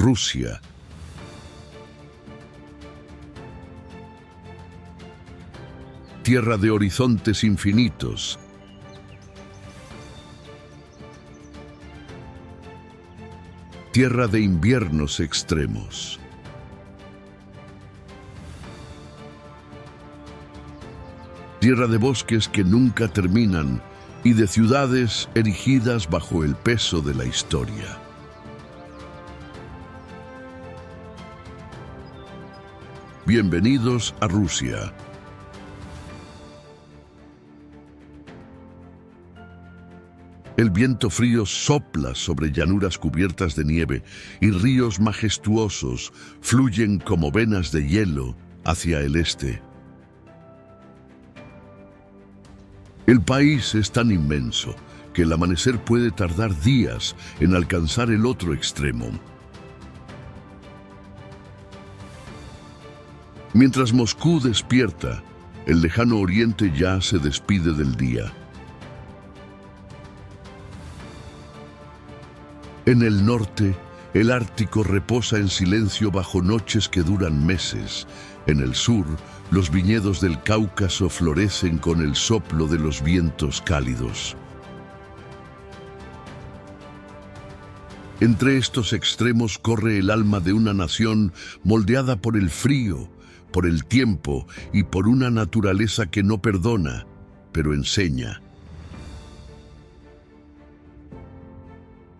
Rusia. Tierra de horizontes infinitos. Tierra de inviernos extremos. Tierra de bosques que nunca terminan y de ciudades erigidas bajo el peso de la historia. Bienvenidos a Rusia. El viento frío sopla sobre llanuras cubiertas de nieve y ríos majestuosos fluyen como venas de hielo hacia el este. El país es tan inmenso que el amanecer puede tardar días en alcanzar el otro extremo. Mientras Moscú despierta, el lejano oriente ya se despide del día. En el norte, el Ártico reposa en silencio bajo noches que duran meses. En el sur, los viñedos del Cáucaso florecen con el soplo de los vientos cálidos. Entre estos extremos corre el alma de una nación moldeada por el frío, por el tiempo y por una naturaleza que no perdona, pero enseña.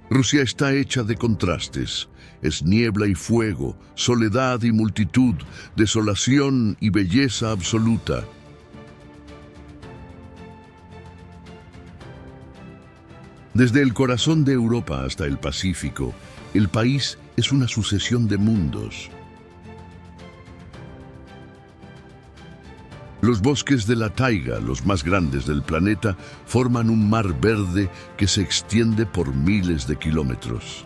Rusia está hecha de contrastes. Es niebla y fuego, soledad y multitud, desolación y belleza absoluta. Desde el corazón de Europa hasta el Pacífico, el país es una sucesión de mundos. Los bosques de la taiga, los más grandes del planeta, forman un mar verde que se extiende por miles de kilómetros.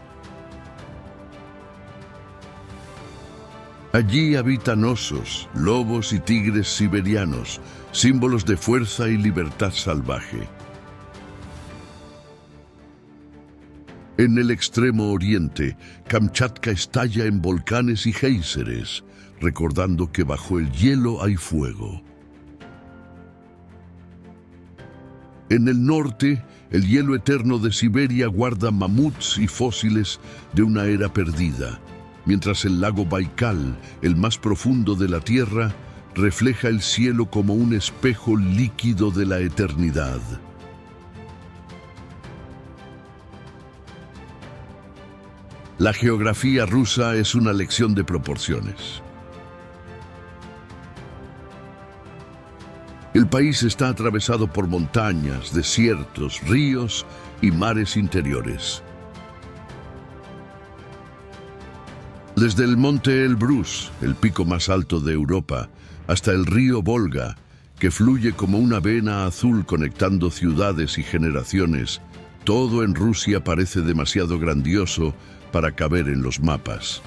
Allí habitan osos, lobos y tigres siberianos, símbolos de fuerza y libertad salvaje. En el extremo oriente, Kamchatka estalla en volcanes y géiseres, recordando que bajo el hielo hay fuego. En el norte, el hielo eterno de Siberia guarda mamuts y fósiles de una era perdida, mientras el lago Baikal, el más profundo de la Tierra, refleja el cielo como un espejo líquido de la eternidad. La geografía rusa es una lección de proporciones. El país está atravesado por montañas, desiertos, ríos y mares interiores. Desde el monte Elbrus, el pico más alto de Europa, hasta el río Volga, que fluye como una vena azul conectando ciudades y generaciones, todo en Rusia parece demasiado grandioso para caber en los mapas.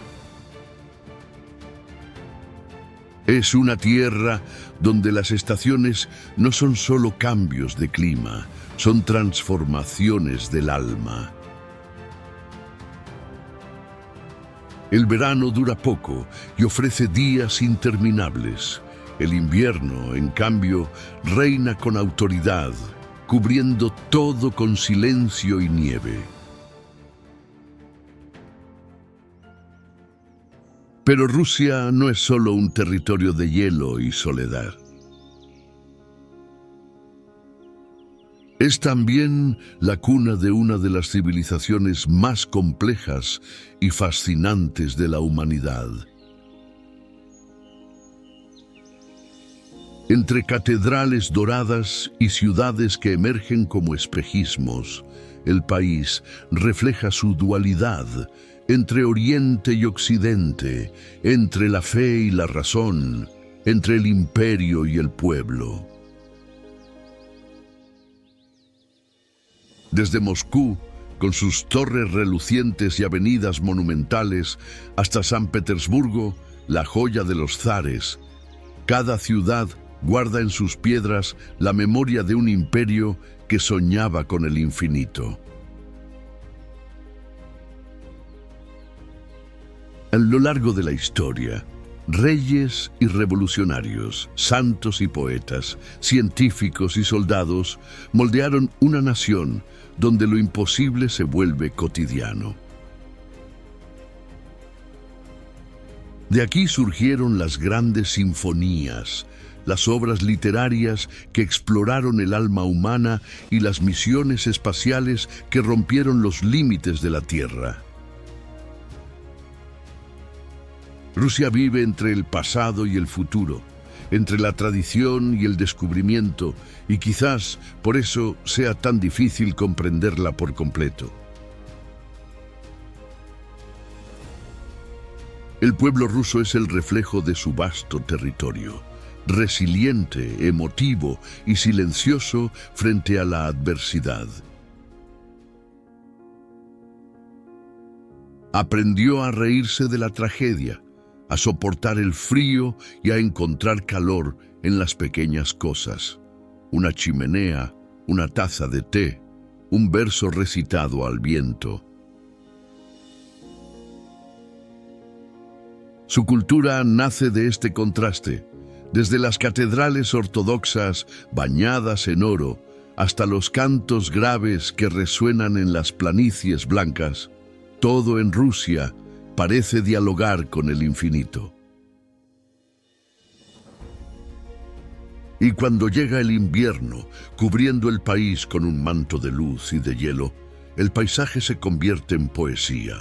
Es una tierra donde las estaciones no son solo cambios de clima, son transformaciones del alma. El verano dura poco y ofrece días interminables. El invierno, en cambio, reina con autoridad, cubriendo todo con silencio y nieve. Pero Rusia no es solo un territorio de hielo y soledad. Es también la cuna de una de las civilizaciones más complejas y fascinantes de la humanidad. Entre catedrales doradas y ciudades que emergen como espejismos, el país refleja su dualidad entre Oriente y Occidente, entre la fe y la razón, entre el imperio y el pueblo. Desde Moscú, con sus torres relucientes y avenidas monumentales, hasta San Petersburgo, la joya de los zares, cada ciudad guarda en sus piedras la memoria de un imperio que soñaba con el infinito. A lo largo de la historia, reyes y revolucionarios, santos y poetas, científicos y soldados moldearon una nación donde lo imposible se vuelve cotidiano. De aquí surgieron las grandes sinfonías, las obras literarias que exploraron el alma humana y las misiones espaciales que rompieron los límites de la Tierra. Rusia vive entre el pasado y el futuro, entre la tradición y el descubrimiento, y quizás por eso sea tan difícil comprenderla por completo. El pueblo ruso es el reflejo de su vasto territorio, resiliente, emotivo y silencioso frente a la adversidad. Aprendió a reírse de la tragedia, a soportar el frío y a encontrar calor en las pequeñas cosas. Una chimenea, una taza de té, un verso recitado al viento. Su cultura nace de este contraste, desde las catedrales ortodoxas bañadas en oro hasta los cantos graves que resuenan en las planicies blancas. Todo en Rusia parece dialogar con el infinito. Y cuando llega el invierno, cubriendo el país con un manto de luz y de hielo, el paisaje se convierte en poesía.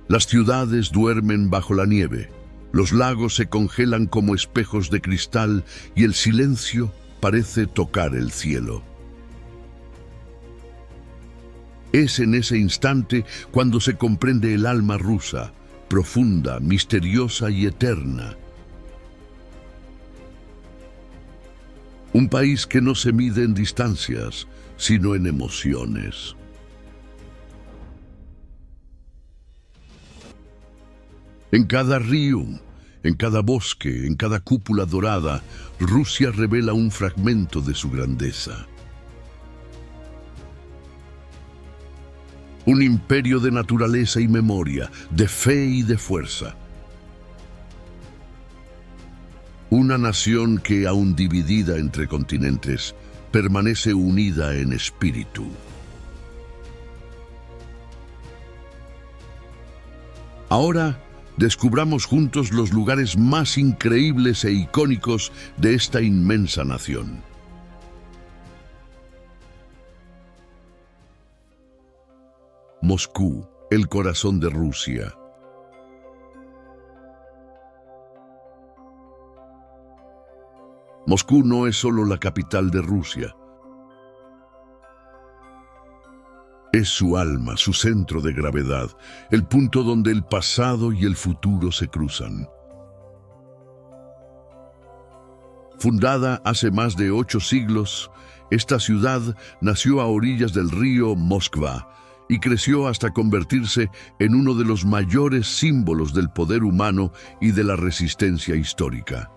Las ciudades duermen bajo la nieve, los lagos se congelan como espejos de cristal y el silencio parece tocar el cielo. Es en ese instante cuando se comprende el alma rusa, profunda, misteriosa y eterna. Un país que no se mide en distancias, sino en emociones. En cada río, en cada bosque, en cada cúpula dorada, Rusia revela un fragmento de su grandeza. Un imperio de naturaleza y memoria, de fe y de fuerza. Una nación que, aun dividida entre continentes, permanece unida en espíritu. Ahora, descubramos juntos los lugares más increíbles e icónicos de esta inmensa nación. Moscú, el corazón de Rusia. Moscú no es solo la capital de Rusia. Es su alma, su centro de gravedad, el punto donde el pasado y el futuro se cruzan. Fundada hace más de 8 siglos, esta ciudad nació a orillas del río Moskva y creció hasta convertirse en uno de los mayores símbolos del poder humano y de la resistencia histórica.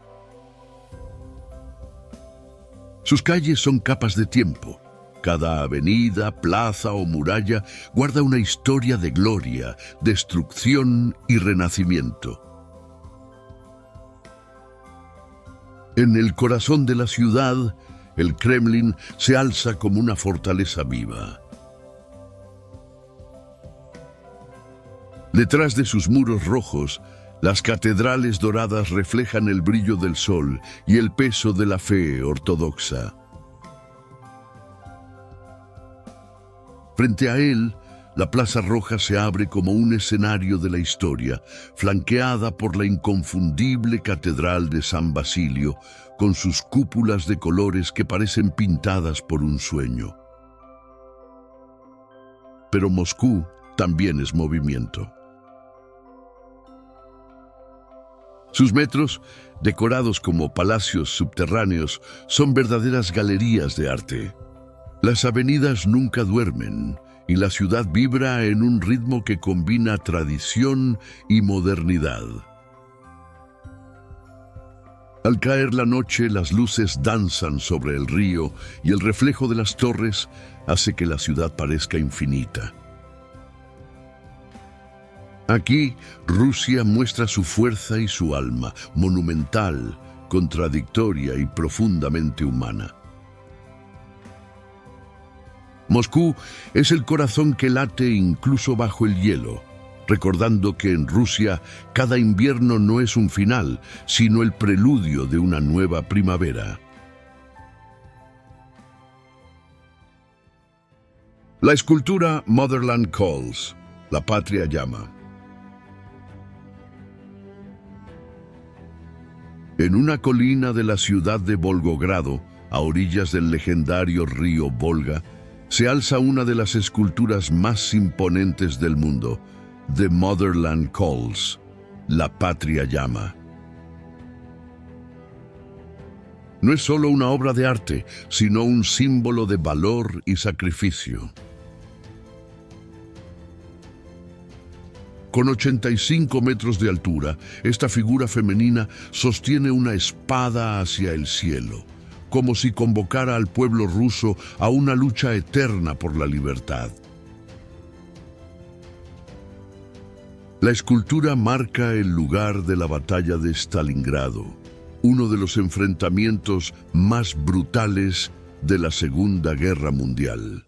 Sus calles son capas de tiempo. Cada avenida, plaza o muralla guarda una historia de gloria, destrucción y renacimiento. En el corazón de la ciudad, el Kremlin se alza como una fortaleza viva. Detrás de sus muros rojos, las catedrales doradas reflejan el brillo del sol y el peso de la fe ortodoxa. Frente a él, la Plaza Roja se abre como un escenario de la historia, flanqueada por la inconfundible Catedral de San Basilio, con sus cúpulas de colores que parecen pintadas por un sueño. Pero Moscú también es movimiento. Sus metros, decorados como palacios subterráneos, son verdaderas galerías de arte. Las avenidas nunca duermen y la ciudad vibra en un ritmo que combina tradición y modernidad. Al caer la noche, las luces danzan sobre el río y el reflejo de las torres hace que la ciudad parezca infinita. Aquí, Rusia muestra su fuerza y su alma, monumental, contradictoria y profundamente humana. Moscú es el corazón que late incluso bajo el hielo, recordando que en Rusia cada invierno no es un final, sino el preludio de una nueva primavera. La escultura Motherland Calls, la patria llama. En una colina de la ciudad de Volgogrado, a orillas del legendario río Volga, se alza una de las esculturas más imponentes del mundo, The Motherland Calls, la patria llama. No es solo una obra de arte, sino un símbolo de valor y sacrificio. Con 85 metros de altura, esta figura femenina sostiene una espada hacia el cielo, como si convocara al pueblo ruso a una lucha eterna por la libertad. La escultura marca el lugar de la batalla de Stalingrado, uno de los enfrentamientos más brutales de la Segunda Guerra Mundial.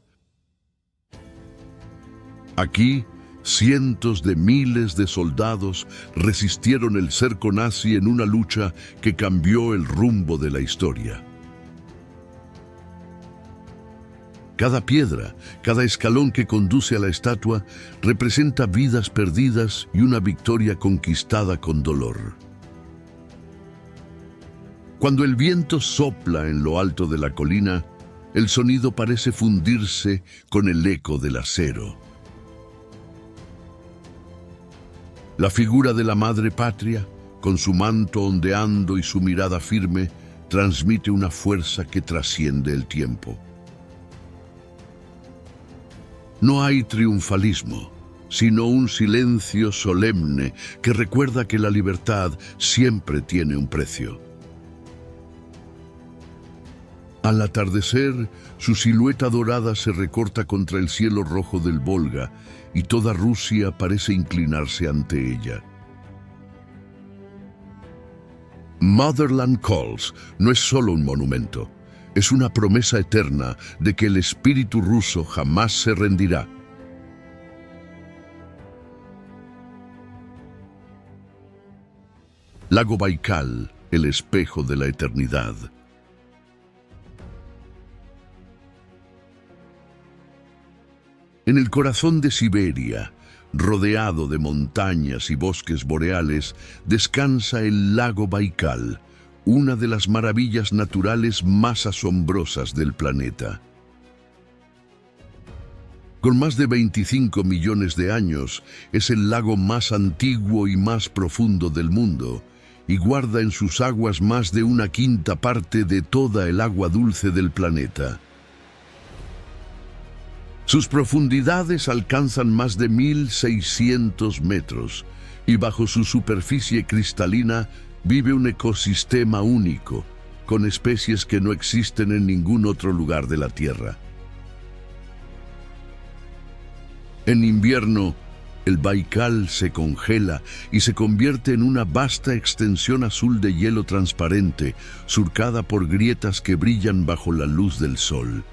Aquí, cientos de miles de soldados resistieron el cerco nazi en una lucha que cambió el rumbo de la historia. Cada piedra, cada escalón que conduce a la estatua representa vidas perdidas y una victoria conquistada con dolor. Cuando el viento sopla en lo alto de la colina, el sonido parece fundirse con el eco del acero. La figura de la madre patria, con su manto ondeando y su mirada firme, transmite una fuerza que trasciende el tiempo. No hay triunfalismo, sino un silencio solemne que recuerda que la libertad siempre tiene un precio. Al atardecer, su silueta dorada se recorta contra el cielo rojo del Volga y toda Rusia parece inclinarse ante ella. Motherland Calls no es solo un monumento, es una promesa eterna de que el espíritu ruso jamás se rendirá. Lago Baikal, el espejo de la eternidad. En el corazón de Siberia, rodeado de montañas y bosques boreales, descansa el lago Baikal, una de las maravillas naturales más asombrosas del planeta. Con más de 25 millones de años, es el lago más antiguo y más profundo del mundo, y guarda en sus aguas más de una quinta parte de toda el agua dulce del planeta. Sus profundidades alcanzan más de 1.600 metros y bajo su superficie cristalina vive un ecosistema único, con especies que no existen en ningún otro lugar de la Tierra. En invierno, el Baikal se congela y se convierte en una vasta extensión azul de hielo transparente, surcada por grietas que brillan bajo la luz del sol.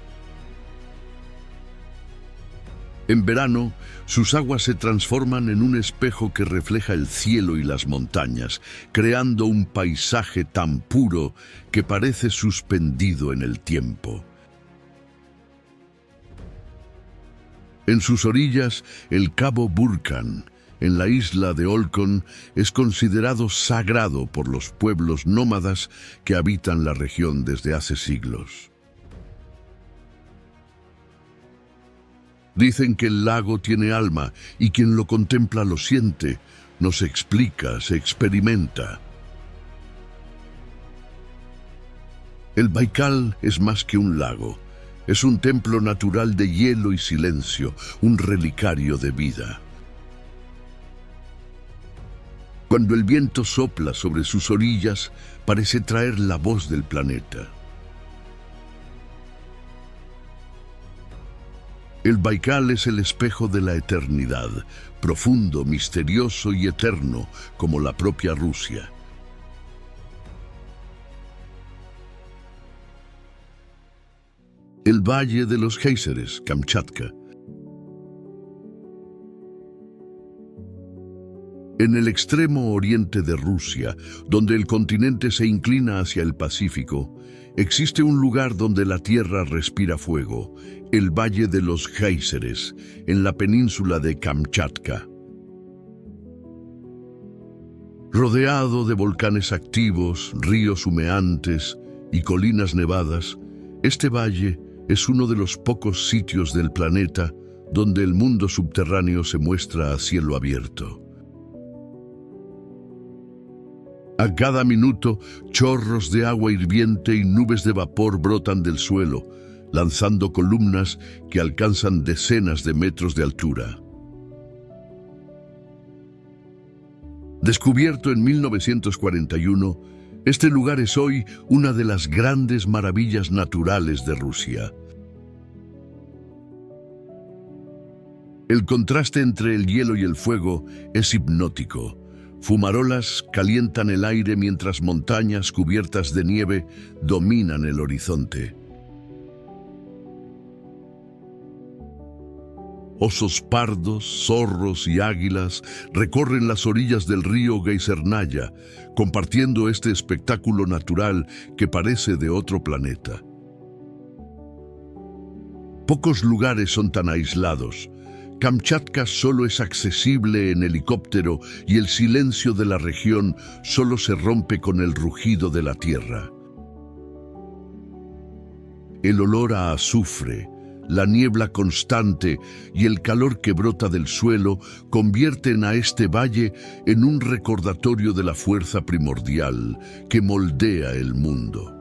En verano, sus aguas se transforman en un espejo que refleja el cielo y las montañas, creando un paisaje tan puro que parece suspendido en el tiempo. En sus orillas, el cabo Burkan, en la isla de Olkhon, es considerado sagrado por los pueblos nómadas que habitan la región desde hace siglos. Dicen que el lago tiene alma y quien lo contempla lo siente, no se explica, se experimenta. El Baikal es más que un lago, es un templo natural de hielo y silencio, un relicario de vida. Cuando el viento sopla sobre sus orillas, parece traer la voz del planeta. El Baikal es el espejo de la eternidad, profundo, misterioso y eterno, como la propia Rusia. El Valle de los Géiseres, Kamchatka. En el extremo oriente de Rusia, donde el continente se inclina hacia el Pacífico, existe un lugar donde la tierra respira fuego, el Valle de los Géiseres, en la península de Kamchatka. Rodeado de volcanes activos, ríos humeantes y colinas nevadas, este valle es uno de los pocos sitios del planeta donde el mundo subterráneo se muestra a cielo abierto. A cada minuto, chorros de agua hirviente y nubes de vapor brotan del suelo, lanzando columnas que alcanzan decenas de metros de altura. Descubierto en 1941, este lugar es hoy una de las grandes maravillas naturales de Rusia. El contraste entre el hielo y el fuego es hipnótico. Fumarolas calientan el aire mientras montañas cubiertas de nieve dominan el horizonte. Osos pardos, zorros y águilas recorren las orillas del río Geisernaya, compartiendo este espectáculo natural que parece de otro planeta. Pocos lugares son tan aislados. Kamchatka solo es accesible en helicóptero y el silencio de la región solo se rompe con el rugido de la tierra. El olor a azufre, la niebla constante y el calor que brota del suelo convierten a este valle en un recordatorio de la fuerza primordial que moldea el mundo.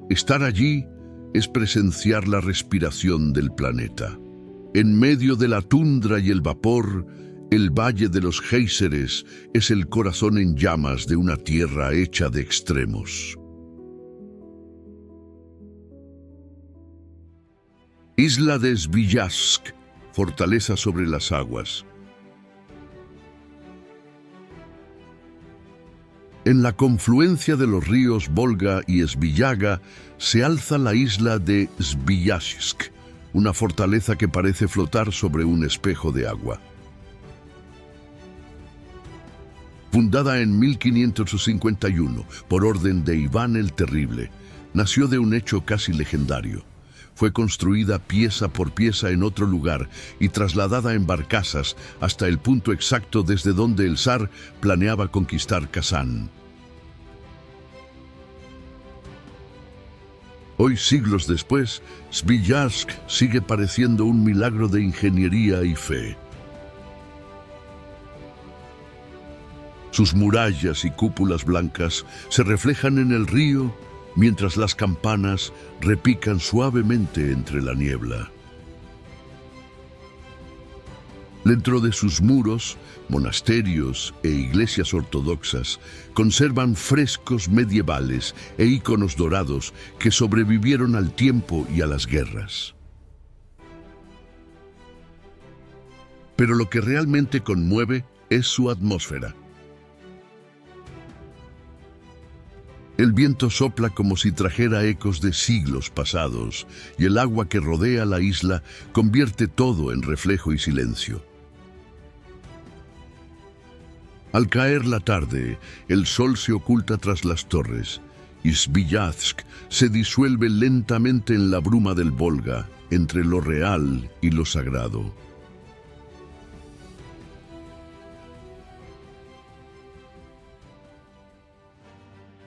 Estar allí es presenciar la respiración del planeta. En medio de la tundra y el vapor, el Valle de los Géiseres es el corazón en llamas de una tierra hecha de extremos. Isla de Sviajsk, fortaleza sobre las aguas. En la confluencia de los ríos Volga y Svijaga se alza la isla de Sviajsk, una fortaleza que parece flotar sobre un espejo de agua. Fundada en 1551 por orden de Iván el Terrible, nació de un hecho casi legendario. Fue construida pieza por pieza en otro lugar y trasladada en barcazas hasta el punto exacto desde donde el zar planeaba conquistar Kazán. Hoy, siglos después, Sviajsk sigue pareciendo un milagro de ingeniería y fe. Sus murallas y cúpulas blancas se reflejan en el río mientras las campanas repican suavemente entre la niebla. Dentro de sus muros, monasterios e iglesias ortodoxas conservan frescos medievales e iconos dorados que sobrevivieron al tiempo y a las guerras. Pero lo que realmente conmueve es su atmósfera. El viento sopla como si trajera ecos de siglos pasados, y el agua que rodea la isla convierte todo en reflejo y silencio. Al caer la tarde, el sol se oculta tras las torres, y Sviajsk se disuelve lentamente en la bruma del Volga, entre lo real y lo sagrado.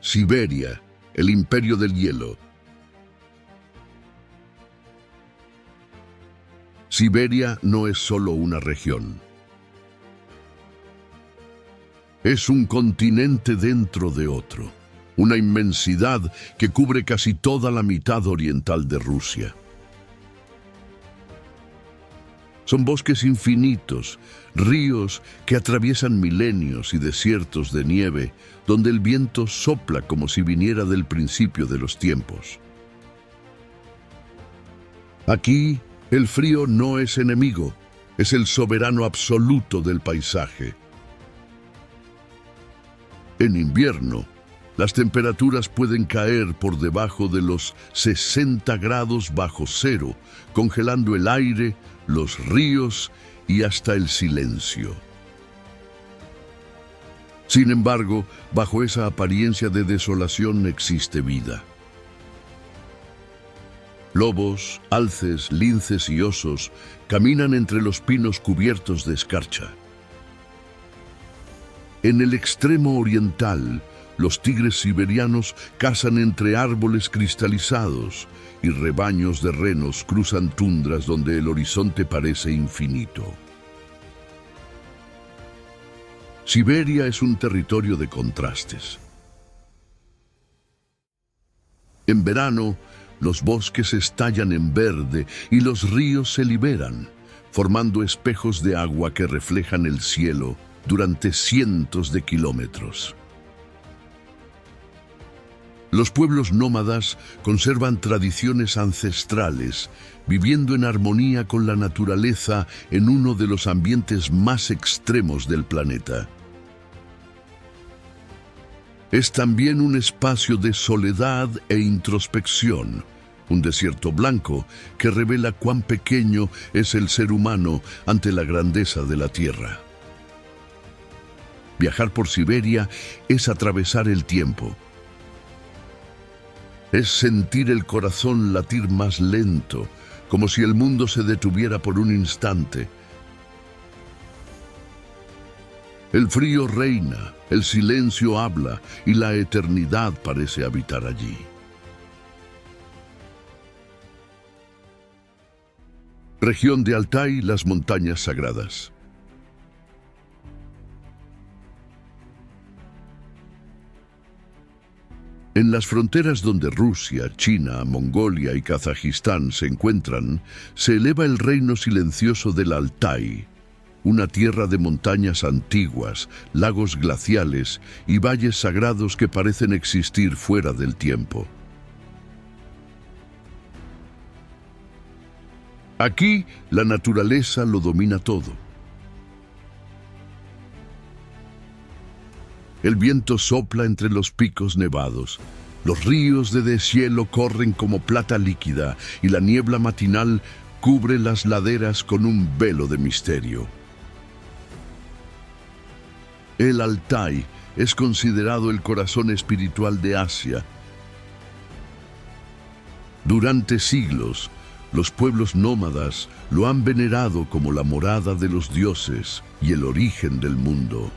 Siberia, el imperio del hielo. Siberia no es solo una región. Es un continente dentro de otro, una inmensidad que cubre casi toda la mitad oriental de Rusia. Son bosques infinitos, ríos que atraviesan milenios y desiertos de nieve, donde el viento sopla como si viniera del principio de los tiempos. Aquí, el frío no es enemigo, es el soberano absoluto del paisaje. En invierno, las temperaturas pueden caer por debajo de los 60 grados bajo cero, congelando el aire, los ríos y hasta el silencio. Sin embargo, bajo esa apariencia de desolación existe vida. Lobos, alces, linces y osos caminan entre los pinos cubiertos de escarcha. En el extremo oriental, los tigres siberianos cazan entre árboles cristalizados y rebaños de renos cruzan tundras donde el horizonte parece infinito. Siberia es un territorio de contrastes. En verano, los bosques estallan en verde y los ríos se liberan, formando espejos de agua que reflejan el cielo durante cientos de kilómetros. Los pueblos nómadas conservan tradiciones ancestrales, viviendo en armonía con la naturaleza en uno de los ambientes más extremos del planeta. Es también un espacio de soledad e introspección, un desierto blanco que revela cuán pequeño es el ser humano ante la grandeza de la Tierra. Viajar por Siberia es atravesar el tiempo. Es sentir el corazón latir más lento, como si el mundo se detuviera por un instante. El frío reina, el silencio habla y la eternidad parece habitar allí. Región de Altai, las montañas sagradas. En las fronteras donde Rusia, China, Mongolia y Kazajistán se encuentran, se eleva el reino silencioso del Altai, una tierra de montañas antiguas, lagos glaciales y valles sagrados que parecen existir fuera del tiempo. Aquí, la naturaleza lo domina todo. El viento sopla entre los picos nevados. Los ríos de deshielo corren como plata líquida y la niebla matinal cubre las laderas con un velo de misterio. El Altai es considerado el corazón espiritual de Asia. Durante siglos, los pueblos nómadas lo han venerado como la morada de los dioses y el origen del mundo.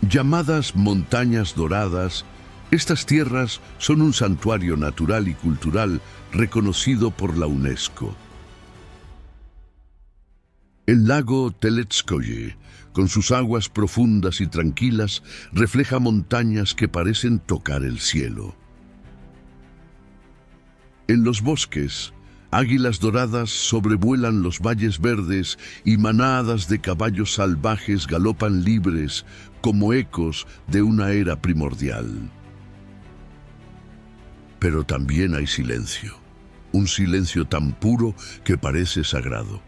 Llamadas montañas doradas, estas tierras son un santuario natural y cultural reconocido por la UNESCO. El lago Teletskoye, con sus aguas profundas y tranquilas, refleja montañas que parecen tocar el cielo. En los bosques, águilas doradas sobrevuelan los valles verdes y manadas de caballos salvajes galopan libres como ecos de una era primordial. Pero también hay silencio, un silencio tan puro que parece sagrado.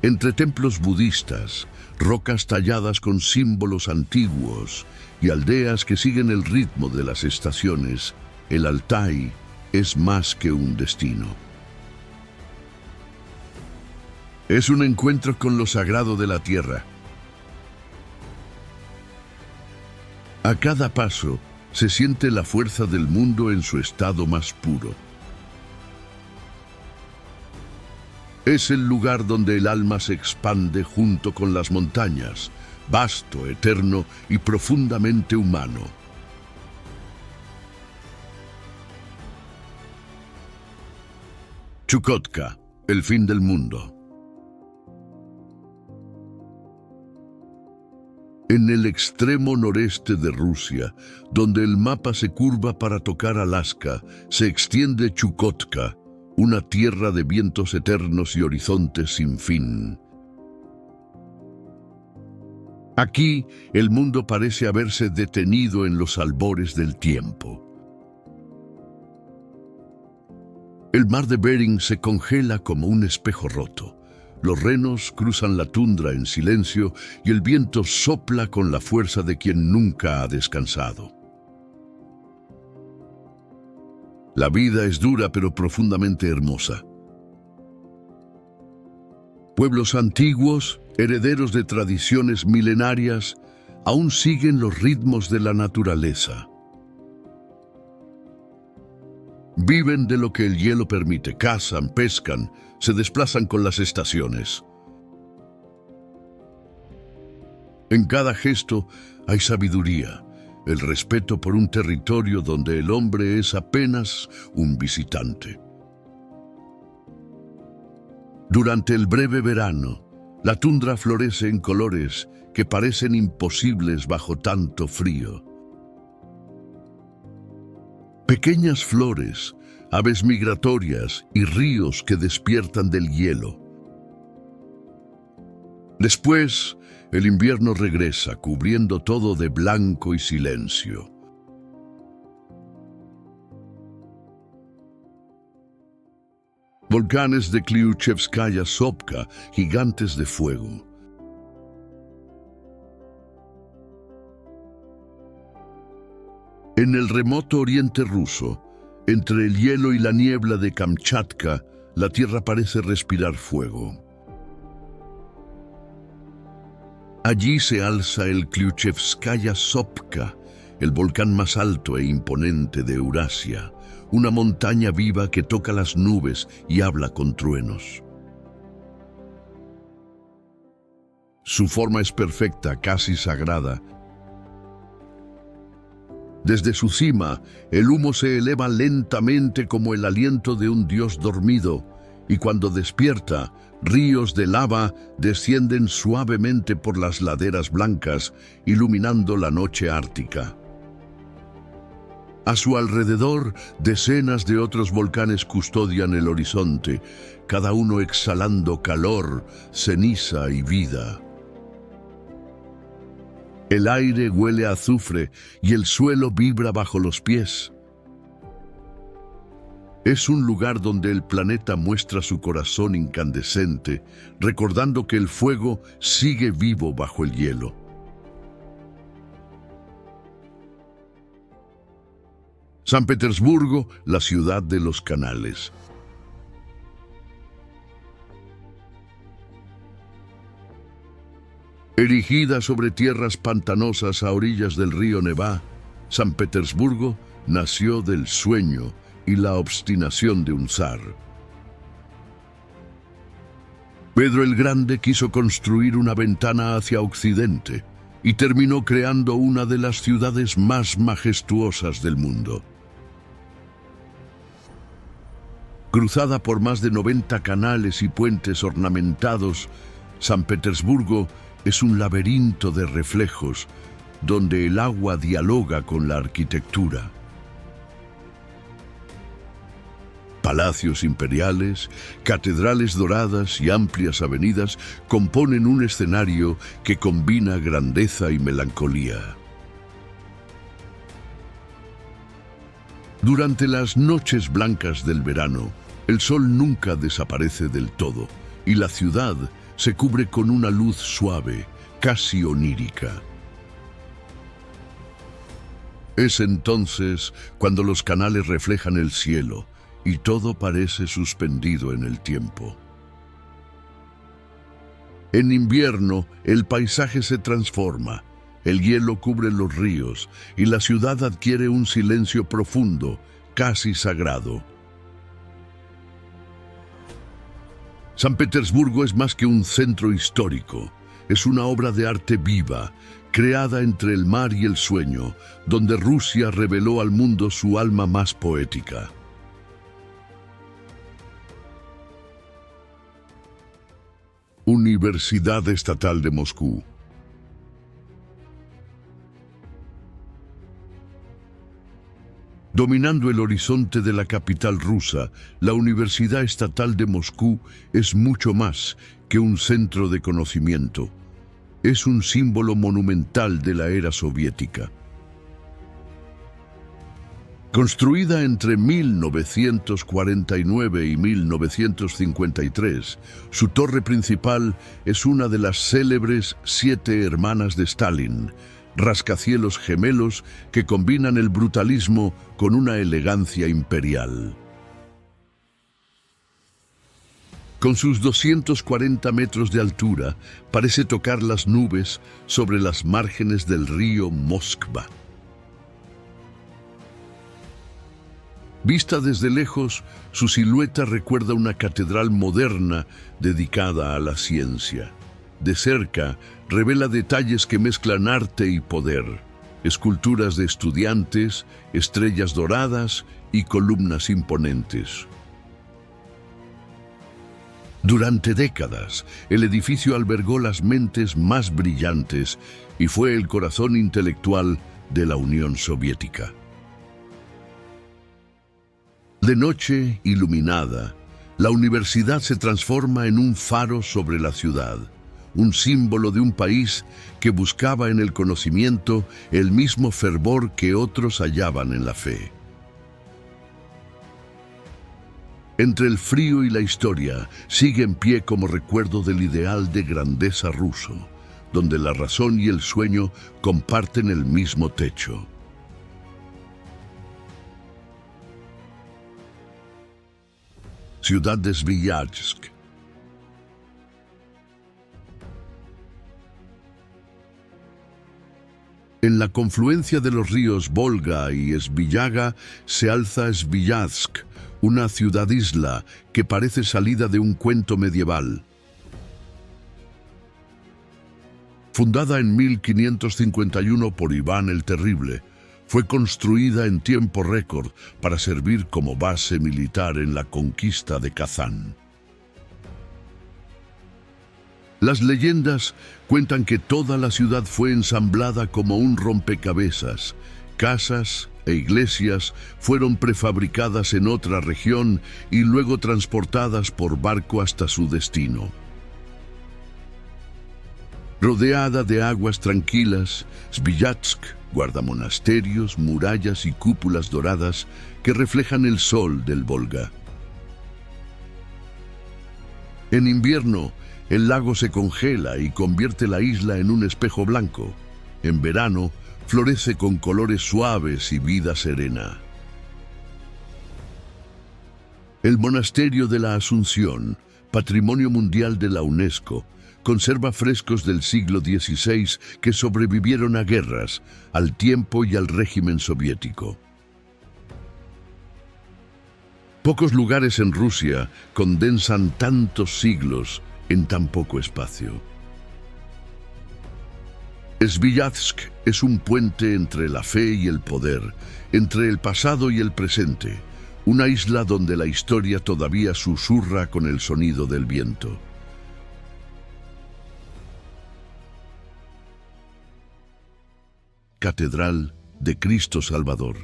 Entre templos budistas, rocas talladas con símbolos antiguos y aldeas que siguen el ritmo de las estaciones, el Altai es más que un destino. Es un encuentro con lo sagrado de la tierra. A cada paso se siente la fuerza del mundo en su estado más puro. Es el lugar donde el alma se expande junto con las montañas, vasto, eterno y profundamente humano. Chukotka, el fin del mundo. En el extremo noreste de Rusia, donde el mapa se curva para tocar Alaska, se extiende Chukotka, una tierra de vientos eternos y horizontes sin fin. Aquí, el mundo parece haberse detenido en los albores del tiempo. El mar de Bering se congela como un espejo roto. Los renos cruzan la tundra en silencio y el viento sopla con la fuerza de quien nunca ha descansado. La vida es dura pero profundamente hermosa. Pueblos antiguos, herederos de tradiciones milenarias, aún siguen los ritmos de la naturaleza. Viven de lo que el hielo permite, cazan, pescan, se desplazan con las estaciones. En cada gesto hay sabiduría, el respeto por un territorio donde el hombre es apenas un visitante. Durante el breve verano, la tundra florece en colores que parecen imposibles bajo tanto frío. Pequeñas flores, aves migratorias y ríos que despiertan del hielo. Después, el invierno regresa, cubriendo todo de blanco y silencio. Volcanes de Kliuchevskaya Sopka, gigantes de fuego. En el remoto oriente ruso, entre el hielo y la niebla de Kamchatka, la tierra parece respirar fuego. Allí se alza el Kliuchevskaya Sopka, el volcán más alto e imponente de Eurasia, una montaña viva que toca las nubes y habla con truenos. Su forma es perfecta, casi sagrada. Desde su cima, el humo se eleva lentamente como el aliento de un dios dormido, y cuando despierta, ríos de lava descienden suavemente por las laderas blancas, iluminando la noche ártica. A su alrededor, decenas de otros volcanes custodian el horizonte, cada uno exhalando calor, ceniza y vida. El aire huele a azufre y el suelo vibra bajo los pies. Es un lugar donde el planeta muestra su corazón incandescente, recordando que el fuego sigue vivo bajo el hielo. San Petersburgo, la ciudad de los canales. Erigida sobre tierras pantanosas a orillas del río Nevá, San Petersburgo nació del sueño y la obstinación de un zar. Pedro el Grande quiso construir una ventana hacia Occidente y terminó creando una de las ciudades más majestuosas del mundo. Cruzada por más de 90 canales y puentes ornamentados, San Petersburgo es un laberinto de reflejos donde el agua dialoga con la arquitectura. Palacios imperiales, catedrales doradas y amplias avenidas componen un escenario que combina grandeza y melancolía. Durante las noches blancas del verano, el sol nunca desaparece del todo y la ciudad se cubre con una luz suave, casi onírica. Es entonces cuando los canales reflejan el cielo y todo parece suspendido en el tiempo. En invierno, el paisaje se transforma, el hielo cubre los ríos y la ciudad adquiere un silencio profundo, casi sagrado. San Petersburgo es más que un centro histórico, es una obra de arte viva, creada entre el mar y el sueño, donde Rusia reveló al mundo su alma más poética. Universidad Estatal de Moscú. Dominando el horizonte de la capital rusa, la Universidad Estatal de Moscú es mucho más que un centro de conocimiento. Es un símbolo monumental de la era soviética. Construida entre 1949 y 1953, su torre principal es una de las célebres 7 hermanas de Stalin, rascacielos gemelos que combinan el brutalismo con una elegancia imperial. Con sus 240 metros de altura, parece tocar las nubes sobre las márgenes del río Moskva. Vista desde lejos, su silueta recuerda una catedral moderna dedicada a la ciencia. De cerca, revela detalles que mezclan arte y poder, esculturas de estudiantes, estrellas doradas y columnas imponentes. Durante décadas, el edificio albergó las mentes más brillantes y fue el corazón intelectual de la Unión Soviética. De noche iluminada, la universidad se transforma en un faro sobre la ciudad, un símbolo de un país que buscaba en el conocimiento el mismo fervor que otros hallaban en la fe. Entre el frío y la historia, sigue en pie como recuerdo del ideal de grandeza ruso, donde la razón y el sueño comparten el mismo techo. Ciudad de Sviajsk. En la confluencia de los ríos Volga y Svijaga se alza Sviajsk, una ciudad-isla que parece salida de un cuento medieval. Fundada en 1551 por Iván el Terrible, fue construida en tiempo récord para servir como base militar en la conquista de Kazán. Las leyendas cuentan que toda la ciudad fue ensamblada como un rompecabezas. Casas e iglesias fueron prefabricadas en otra región y luego transportadas por barco hasta su destino. Rodeada de aguas tranquilas, Sviajsk guarda monasterios, murallas y cúpulas doradas que reflejan el sol del Volga. En invierno, el lago se congela y convierte la isla en un espejo blanco. En verano, florece con colores suaves y vida serena. El Monasterio de la Asunción, Patrimonio Mundial de la UNESCO, conserva frescos del siglo XVI que sobrevivieron a guerras, al tiempo y al régimen soviético. Pocos lugares en Rusia condensan tantos siglos en tan poco espacio. Sviajsk es un puente entre la fe y el poder, entre el pasado y el presente, una isla donde la historia todavía susurra con el sonido del viento. Catedral de Cristo Salvador.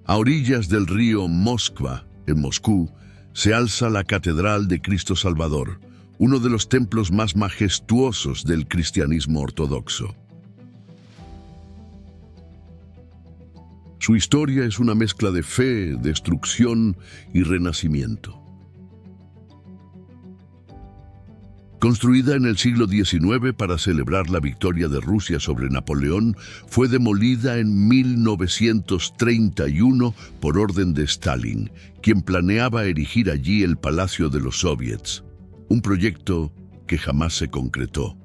A orillas del río Moskva, en Moscú, se alza la Catedral de Cristo Salvador, uno de los templos más majestuosos del cristianismo ortodoxo. Su historia es una mezcla de fe, destrucción y renacimiento. Construida en el siglo XIX para celebrar la victoria de Rusia sobre Napoleón, fue demolida en 1931 por orden de Stalin, quien planeaba erigir allí el Palacio de los Soviets, un proyecto que jamás se concretó.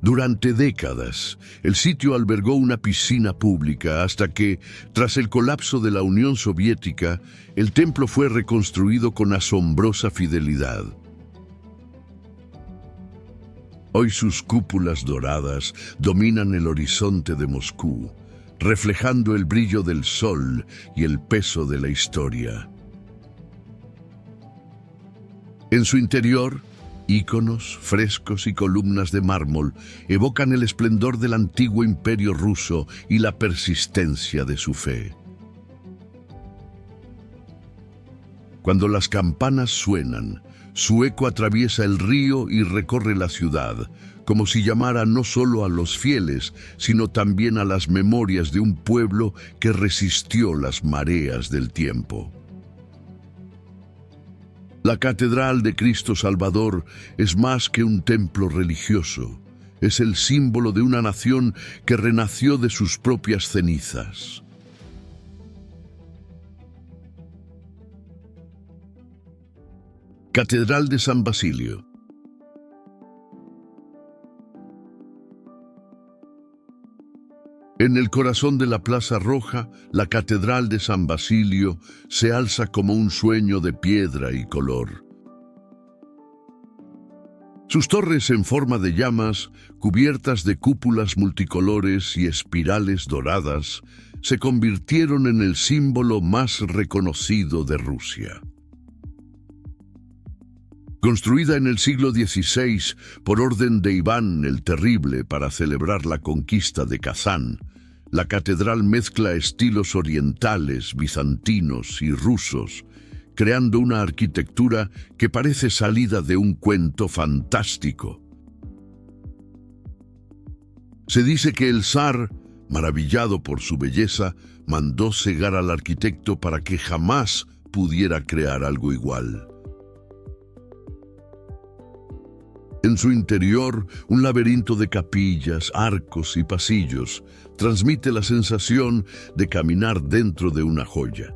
Durante décadas, el sitio albergó una piscina pública hasta que, tras el colapso de la Unión Soviética, el templo fue reconstruido con asombrosa fidelidad. Hoy sus cúpulas doradas dominan el horizonte de Moscú, reflejando el brillo del sol y el peso de la historia. En su interior, íconos, frescos y columnas de mármol evocan el esplendor del antiguo imperio ruso y la persistencia de su fe. Cuando las campanas suenan, su eco atraviesa el río y recorre la ciudad, como si llamara no solo a los fieles, sino también a las memorias de un pueblo que resistió las mareas del tiempo. La Catedral de Cristo Salvador es más que un templo religioso. Es el símbolo de una nación que renació de sus propias cenizas. Catedral de San Basilio. En el corazón de la Plaza Roja, la Catedral de San Basilio se alza como un sueño de piedra y color. Sus torres en forma de llamas, cubiertas de cúpulas multicolores y espirales doradas, se convirtieron en el símbolo más reconocido de Rusia. Construida en el siglo XVI por orden de Iván el Terrible para celebrar la conquista de Kazán, la catedral mezcla estilos orientales, bizantinos y rusos, creando una arquitectura que parece salida de un cuento fantástico. Se dice que el zar, maravillado por su belleza, mandó cegar al arquitecto para que jamás pudiera crear algo igual. En su interior, un laberinto de capillas, arcos y pasillos transmite la sensación de caminar dentro de una joya.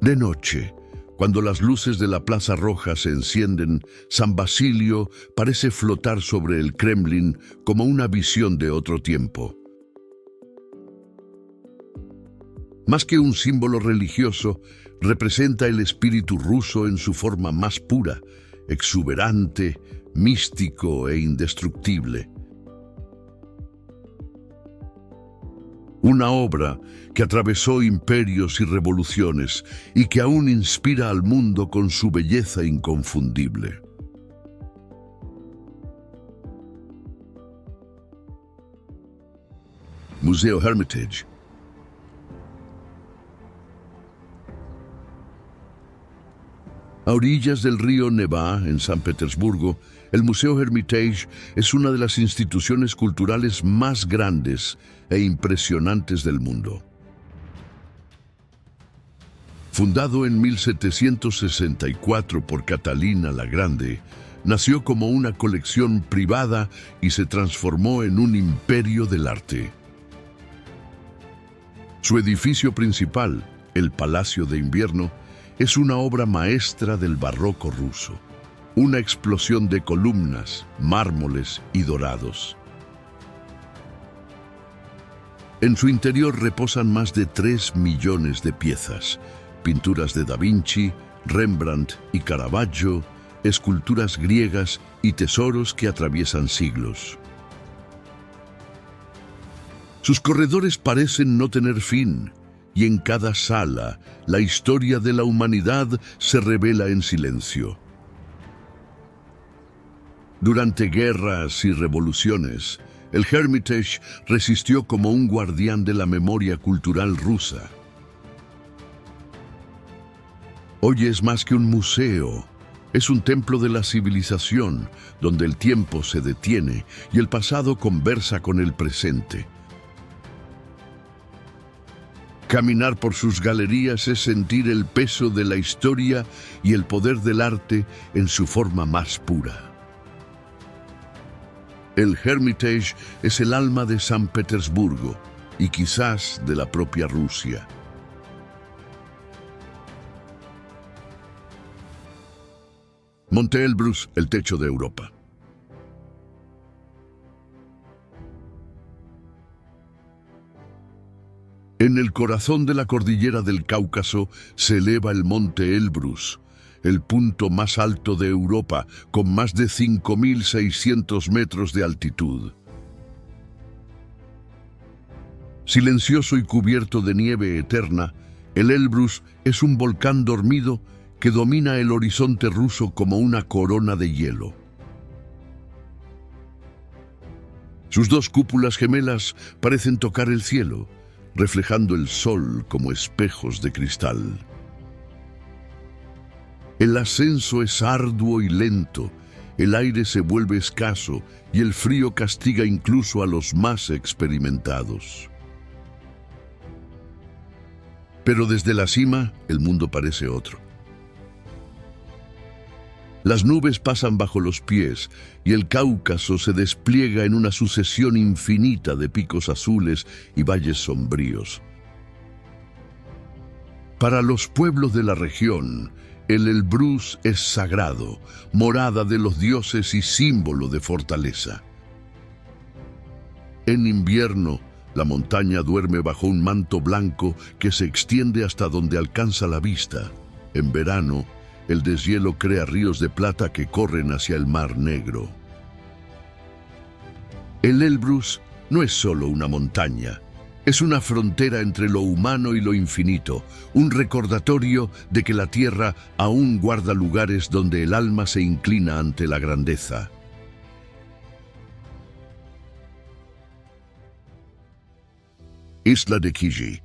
De noche, cuando las luces de la Plaza Roja se encienden, San Basilio parece flotar sobre el Kremlin como una visión de otro tiempo. Más que un símbolo religioso, representa el espíritu ruso en su forma más pura, exuberante, místico e indestructible. Una obra que atravesó imperios y revoluciones y que aún inspira al mundo con su belleza inconfundible. Museo Hermitage. A orillas del río Neva, en San Petersburgo, el Museo Hermitage es una de las instituciones culturales más grandes e impresionantes del mundo. Fundado en 1764 por Catalina la Grande, nació como una colección privada y se transformó en un imperio del arte. Su edificio principal, el Palacio de Invierno, es una obra maestra del barroco ruso, una explosión de columnas, mármoles y dorados. En su interior reposan más de 3 millones de piezas, pinturas de Da Vinci, Rembrandt y Caravaggio, esculturas griegas y tesoros que atraviesan siglos. Sus corredores parecen no tener fin, y en cada sala la historia de la humanidad se revela en silencio. Durante guerras y revoluciones, el Hermitage resistió como un guardián de la memoria cultural rusa. Hoy es más que un museo, es un templo de la civilización, donde el tiempo se detiene y el pasado conversa con el presente. Caminar por sus galerías es sentir el peso de la historia y el poder del arte en su forma más pura. El Hermitage es el alma de San Petersburgo y quizás de la propia Rusia. Monte Elbrus, el techo de Europa. En el corazón de la cordillera del Cáucaso se eleva el Monte Elbrus, el punto más alto de Europa, con más de 5.600 metros de altitud. Silencioso y cubierto de nieve eterna, el Elbrus es un volcán dormido que domina el horizonte ruso como una corona de hielo. Sus 2 cúpulas gemelas parecen tocar el cielo, reflejando el sol como espejos de cristal. El ascenso es arduo y lento, el aire se vuelve escaso y el frío castiga incluso a los más experimentados. Pero desde la cima, el mundo parece otro. Las nubes pasan bajo los pies y el Cáucaso se despliega en una sucesión infinita de picos azules y valles sombríos. Para los pueblos de la región, el Elbrus es sagrado, morada de los dioses y símbolo de fortaleza. En invierno, la montaña duerme bajo un manto blanco que se extiende hasta donde alcanza la vista. En verano, el deshielo crea ríos de plata que corren hacia el Mar Negro. El Elbrus no es solo una montaña, es una frontera entre lo humano y lo infinito, un recordatorio de que la tierra aún guarda lugares donde el alma se inclina ante la grandeza. Isla de Kiji.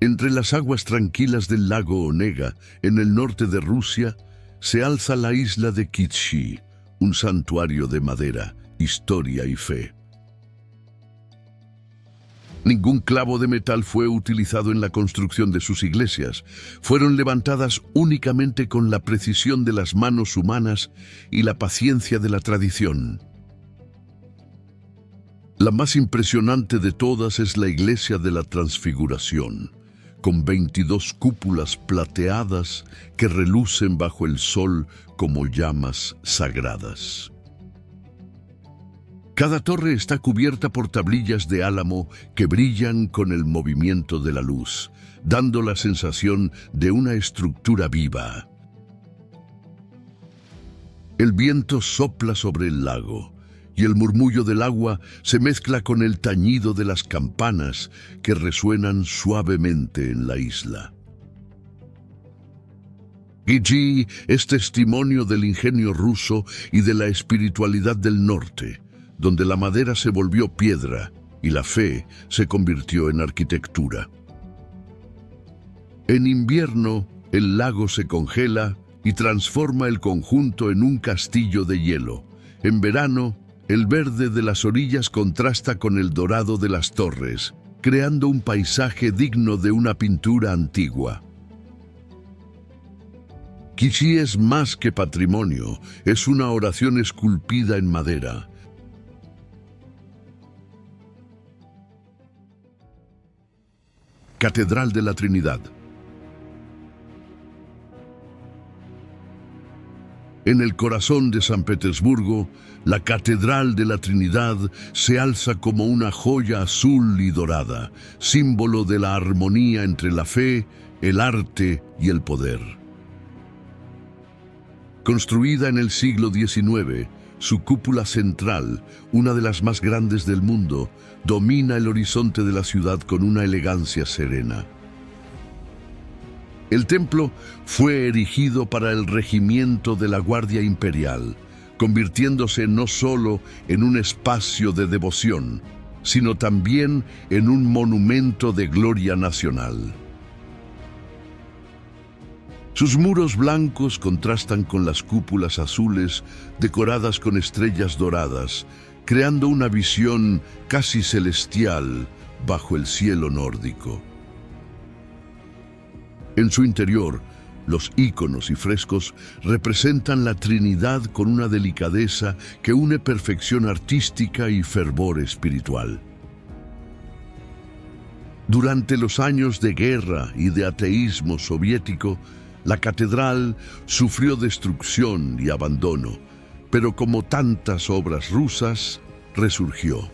Entre las aguas tranquilas del lago Onega, en el norte de Rusia, se alza la isla de Kiji, un santuario de madera, historia y fe. Ningún clavo de metal fue utilizado en la construcción de sus iglesias. Fueron levantadas únicamente con la precisión de las manos humanas y la paciencia de la tradición. La más impresionante de todas es la iglesia de la Transfiguración, con 22 cúpulas plateadas que relucen bajo el sol como llamas sagradas. Cada torre está cubierta por tablillas de álamo que brillan con el movimiento de la luz, dando la sensación de una estructura viva. El viento sopla sobre el lago, y el murmullo del agua se mezcla con el tañido de las campanas que resuenan suavemente en la isla. Kiji es testimonio del ingenio ruso y de la espiritualidad del norte, donde la madera se volvió piedra y la fe se convirtió en arquitectura. En invierno, el lago se congela y transforma el conjunto en un castillo de hielo. En verano, el verde de las orillas contrasta con el dorado de las torres, creando un paisaje digno de una pintura antigua. Kiji es más que patrimonio, es una oración esculpida en madera. Catedral de la Trinidad. En el corazón de San Petersburgo, la Catedral de la Trinidad se alza como una joya azul y dorada, símbolo de la armonía entre la fe, el arte y el poder. Construida en el siglo XIX, su cúpula central, una de las más grandes del mundo, domina el horizonte de la ciudad con una elegancia serena. El templo fue erigido para el regimiento de la Guardia Imperial, convirtiéndose no solo en un espacio de devoción, sino también en un monumento de gloria nacional. Sus muros blancos contrastan con las cúpulas azules decoradas con estrellas doradas, creando una visión casi celestial bajo el cielo nórdico. En su interior, los íconos y frescos representan la Trinidad con una delicadeza que une perfección artística y fervor espiritual. Durante los años de guerra y de ateísmo soviético, la catedral sufrió destrucción y abandono, pero como tantas obras rusas, resurgió.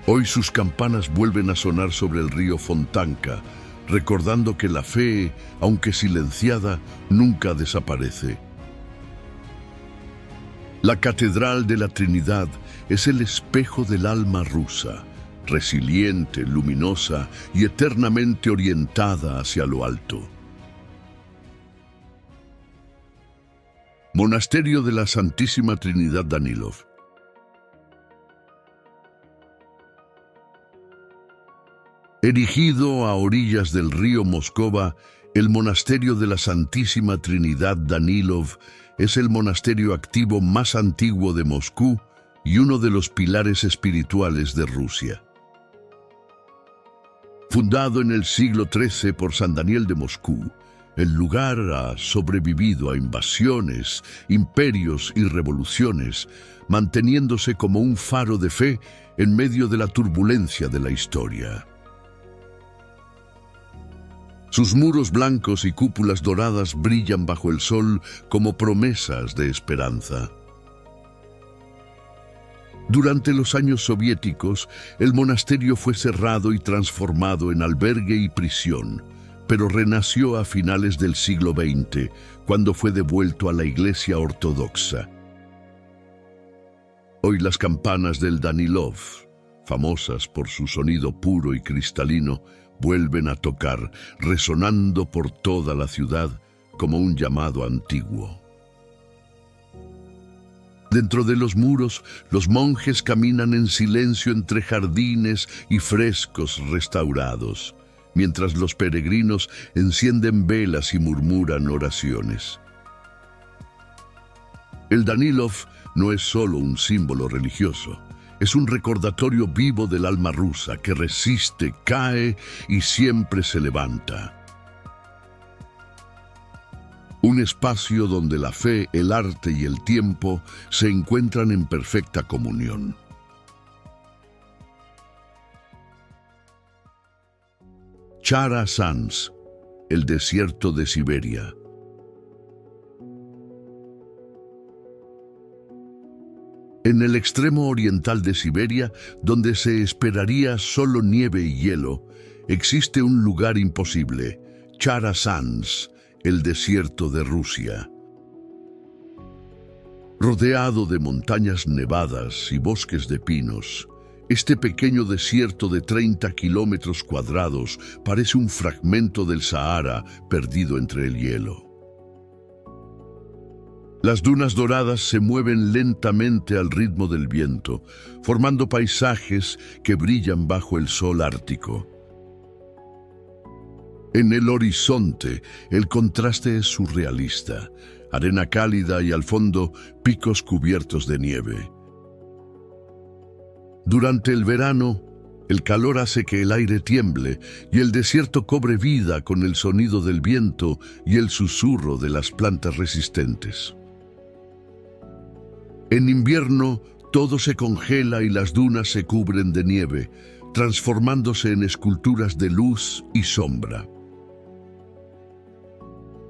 Hoy sus campanas vuelven a sonar sobre el río Fontanka, recordando que la fe, aunque silenciada, nunca desaparece. La Catedral de la Trinidad es el espejo del alma rusa, resiliente, luminosa y eternamente orientada hacia lo alto. Monasterio de la Santísima Trinidad Danilov. Erigido a orillas del río Moscova, el monasterio de la Santísima Trinidad Danilov es el monasterio activo más antiguo de Moscú y uno de los pilares espirituales de Rusia. Fundado en el siglo XIII por San Daniel de Moscú, el lugar ha sobrevivido a invasiones, imperios y revoluciones, manteniéndose como un faro de fe en medio de la turbulencia de la historia. Sus muros blancos y cúpulas doradas brillan bajo el sol como promesas de esperanza. Durante los años soviéticos, el monasterio fue cerrado y transformado en albergue y prisión, pero renació a finales del siglo XX, cuando fue devuelto a la Iglesia Ortodoxa. Hoy las campanas del Danilov, famosas por su sonido puro y cristalino, vuelven a tocar, resonando por toda la ciudad como un llamado antiguo. Dentro de los muros, los monjes caminan en silencio entre jardines y frescos restaurados, mientras los peregrinos encienden velas y murmuran oraciones. El Danilov no es solo un símbolo religioso, es un recordatorio vivo del alma rusa que resiste, cae y siempre se levanta. Un espacio donde la fe, el arte y el tiempo se encuentran en perfecta comunión. Chara Sanz, el desierto de Siberia. En el extremo oriental de Siberia, donde se esperaría solo nieve y hielo, existe un lugar imposible, Chara Sanz, el desierto de Rusia. Rodeado de montañas nevadas y bosques de pinos, este pequeño desierto de 30 kilómetros cuadrados parece un fragmento del Sahara perdido entre el hielo. Las dunas doradas se mueven lentamente al ritmo del viento, formando paisajes que brillan bajo el sol ártico. En el horizonte, el contraste es surrealista, arena cálida y al fondo picos cubiertos de nieve. Durante el verano, el calor hace que el aire tiemble y el desierto cobre vida con el sonido del viento y el susurro de las plantas resistentes. En invierno, todo se congela y las dunas se cubren de nieve, transformándose en esculturas de luz y sombra.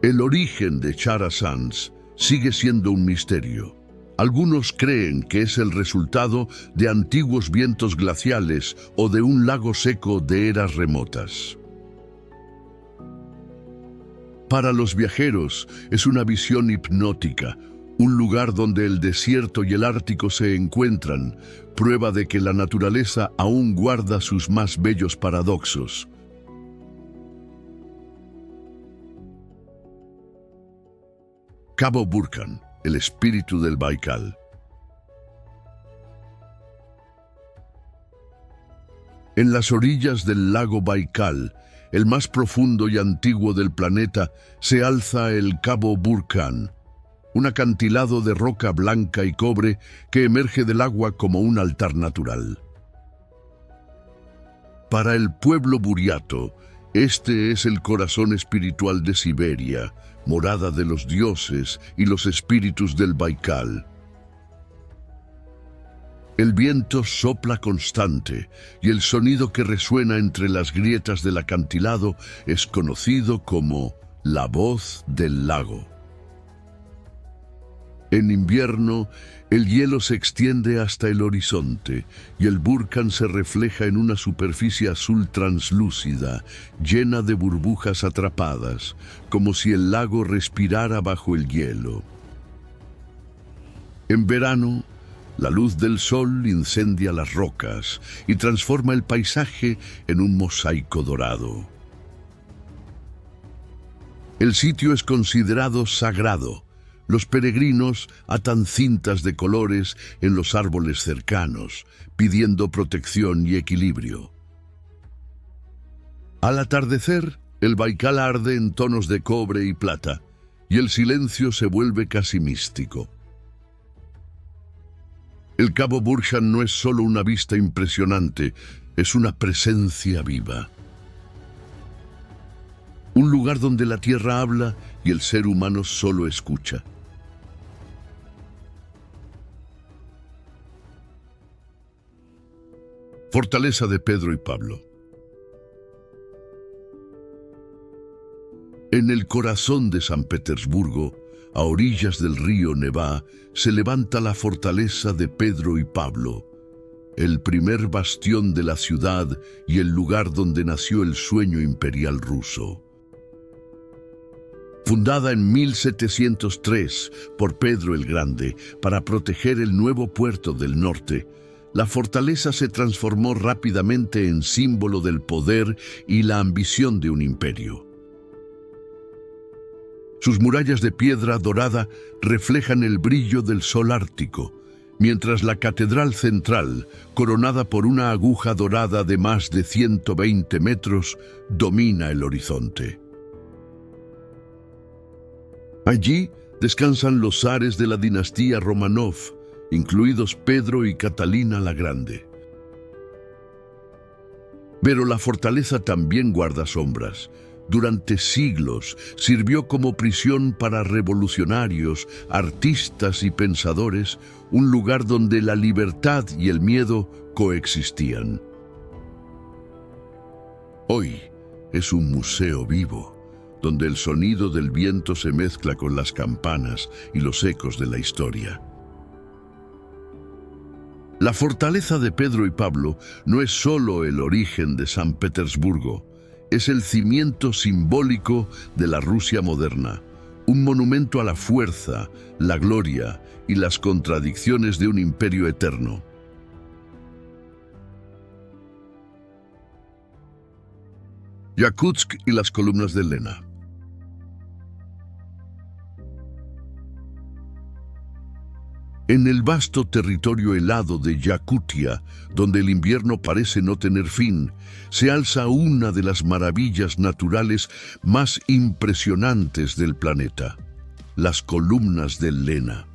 El origen de Chara Sanz sigue siendo un misterio. Algunos creen que es el resultado de antiguos vientos glaciales o de un lago seco de eras remotas. Para los viajeros es una visión hipnótica, un lugar donde el desierto y el Ártico se encuentran, prueba de que la naturaleza aún guarda sus más bellos paradoxos. Cabo Burkan, el espíritu del Baikal. En las orillas del lago Baikal, el más profundo y antiguo del planeta, se alza el Cabo Burkan, un acantilado de roca blanca y cobre que emerge del agua como un altar natural. Para el pueblo buriato, este es el corazón espiritual de Siberia, morada de los dioses y los espíritus del Baikal. El viento sopla constante y el sonido que resuena entre las grietas del acantilado es conocido como la voz del lago. En invierno, el hielo se extiende hasta el horizonte y el Burkan se refleja en una superficie azul translúcida, llena de burbujas atrapadas, como si el lago respirara bajo el hielo. En verano, la luz del sol incendia las rocas y transforma el paisaje en un mosaico dorado. El sitio es considerado sagrado. Los peregrinos atan cintas de colores en los árboles cercanos, pidiendo protección y equilibrio. Al atardecer, el Baikal arde en tonos de cobre y plata, y el silencio se vuelve casi místico. El Cabo Burhan no es solo una vista impresionante, es una presencia viva. Un lugar donde la tierra habla y el ser humano solo escucha. Fortaleza de Pedro y Pablo. En el corazón de San Petersburgo, a orillas del río Nevá, se levanta la fortaleza de Pedro y Pablo, el primer bastión de la ciudad y el lugar donde nació el sueño imperial ruso. Fundada en 1703 por Pedro el Grande para proteger el nuevo puerto del norte, la fortaleza se transformó rápidamente en símbolo del poder y la ambición de un imperio. Sus murallas de piedra dorada reflejan el brillo del sol ártico, mientras la catedral central, coronada por una aguja dorada de más de 120 metros, domina el horizonte. Allí descansan los zares de la dinastía Romanov, incluidos Pedro y Catalina la Grande. Pero la fortaleza también guarda sombras. Durante siglos sirvió como prisión para revolucionarios, artistas y pensadores, un lugar donde la libertad y el miedo coexistían. Hoy es un museo vivo, donde el sonido del viento se mezcla con las campanas y los ecos de la historia. La fortaleza de Pedro y Pablo no es solo el origen de San Petersburgo, es el cimiento simbólico de la Rusia moderna, un monumento a la fuerza, la gloria y las contradicciones de un imperio eterno. Yakutsk y las columnas de Lena. En el vasto territorio helado de Yakutia, donde el invierno parece no tener fin, se alza una de las maravillas naturales más impresionantes del planeta, las columnas de Lena.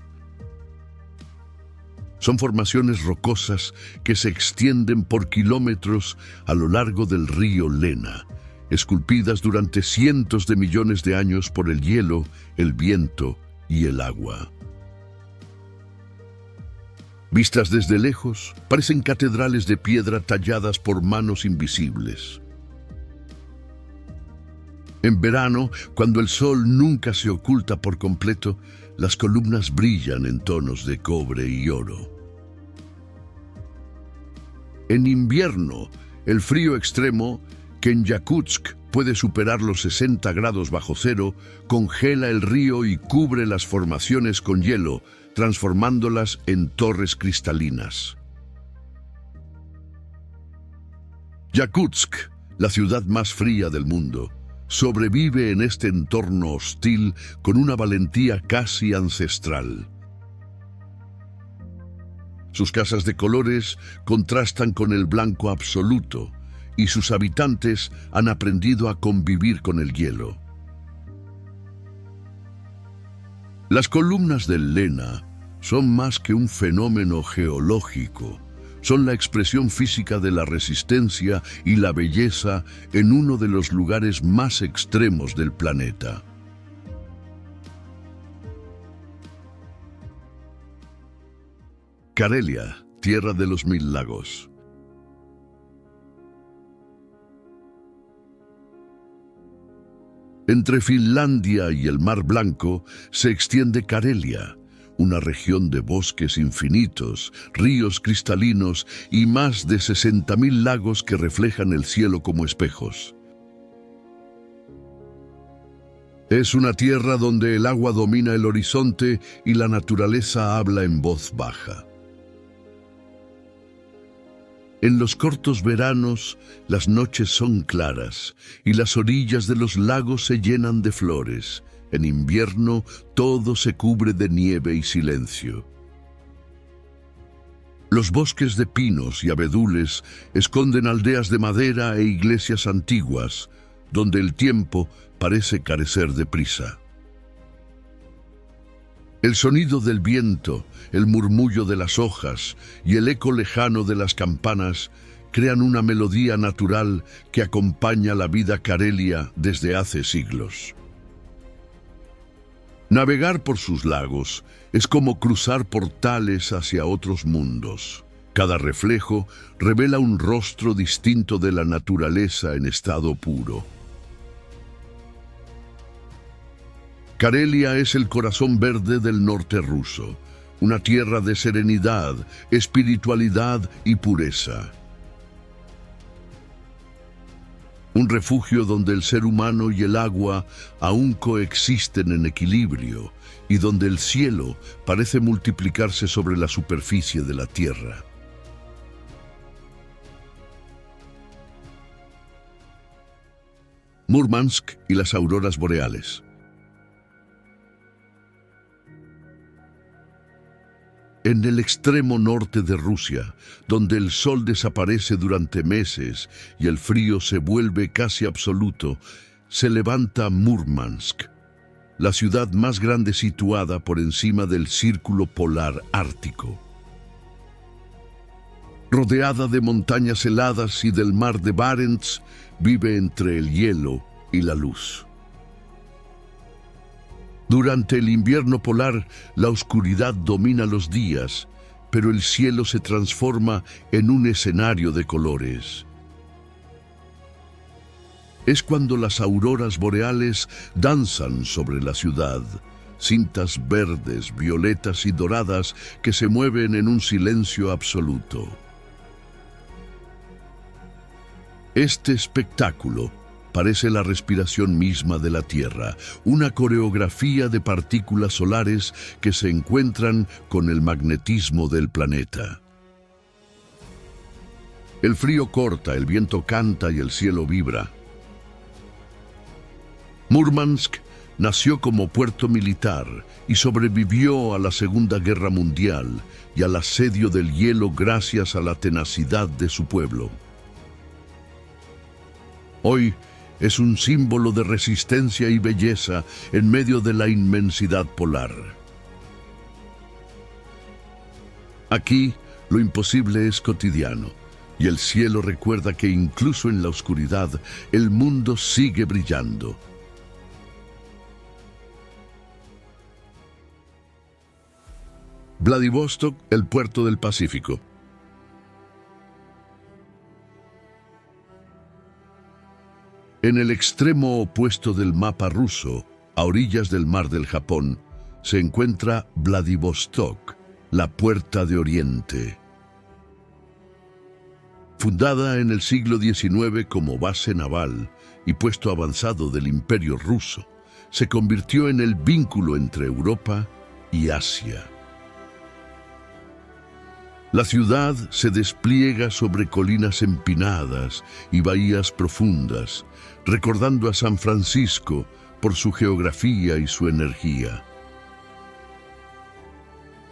Son formaciones rocosas que se extienden por kilómetros a lo largo del río Lena, esculpidas durante cientos de millones de años por el hielo, el viento y el agua. Vistas desde lejos, parecen catedrales de piedra talladas por manos invisibles. En verano, cuando el sol nunca se oculta por completo, las columnas brillan en tonos de cobre y oro. En invierno, el frío extremo, que en Yakutsk puede superar los 60 grados bajo cero, congela el río y cubre las formaciones con hielo, transformándolas en torres cristalinas. Yakutsk, la ciudad más fría del mundo, sobrevive en este entorno hostil con una valentía casi ancestral. Sus casas de colores contrastan con el blanco absoluto, y sus habitantes han aprendido a convivir con el hielo. Las columnas del Lena son más que un fenómeno geológico, son la expresión física de la resistencia y la belleza en uno de los lugares más extremos del planeta. Karelia, tierra de los 1000 lagos. Entre Finlandia y el Mar Blanco se extiende Karelia, una región de bosques infinitos, ríos cristalinos y más de 60.000 lagos que reflejan el cielo como espejos. Es una tierra donde el agua domina el horizonte y la naturaleza habla en voz baja. En los cortos veranos, las noches son claras y las orillas de los lagos se llenan de flores. En invierno, todo se cubre de nieve y silencio. Los bosques de pinos y abedules esconden aldeas de madera e iglesias antiguas, donde el tiempo parece carecer de prisa. El sonido del viento, el murmullo de las hojas y el eco lejano de las campanas crean una melodía natural que acompaña la vida carelia desde hace siglos. Navegar por sus lagos es como cruzar portales hacia otros mundos. Cada reflejo revela un rostro distinto de la naturaleza en estado puro. Karelia es el corazón verde del norte ruso, una tierra de serenidad, espiritualidad y pureza. Un refugio donde el ser humano y el agua aún coexisten en equilibrio y donde el cielo parece multiplicarse sobre la superficie de la tierra. Murmansk y las auroras boreales. En el extremo norte de Rusia, donde el sol desaparece durante meses y el frío se vuelve casi absoluto, se levanta Murmansk, la ciudad más grande situada por encima del círculo polar ártico. Rodeada de montañas heladas y del mar de Barents, vive entre el hielo y la luz. Durante el invierno polar, la oscuridad domina los días, pero el cielo se transforma en un escenario de colores. Es cuando las auroras boreales danzan sobre la ciudad, cintas verdes, violetas y doradas que se mueven en un silencio absoluto. Este espectáculo parece la respiración misma de la Tierra, una coreografía de partículas solares que se encuentran con el magnetismo del planeta. El frío corta, el viento canta y el cielo vibra. Murmansk nació como puerto militar y sobrevivió a la Segunda Guerra Mundial y al asedio del hielo gracias a la tenacidad de su pueblo. Hoy es un símbolo de resistencia y belleza en medio de la inmensidad polar. Aquí, lo imposible es cotidiano, y el cielo recuerda que incluso en la oscuridad, el mundo sigue brillando. Vladivostok, el puerto del Pacífico. En el extremo opuesto del mapa ruso, a orillas del mar del Japón, se encuentra Vladivostok, la Puerta de Oriente. Fundada en el siglo XIX como base naval y puesto avanzado del Imperio ruso, se convirtió en el vínculo entre Europa y Asia. La ciudad se despliega sobre colinas empinadas y bahías profundas, recordando a San Francisco por su geografía y su energía.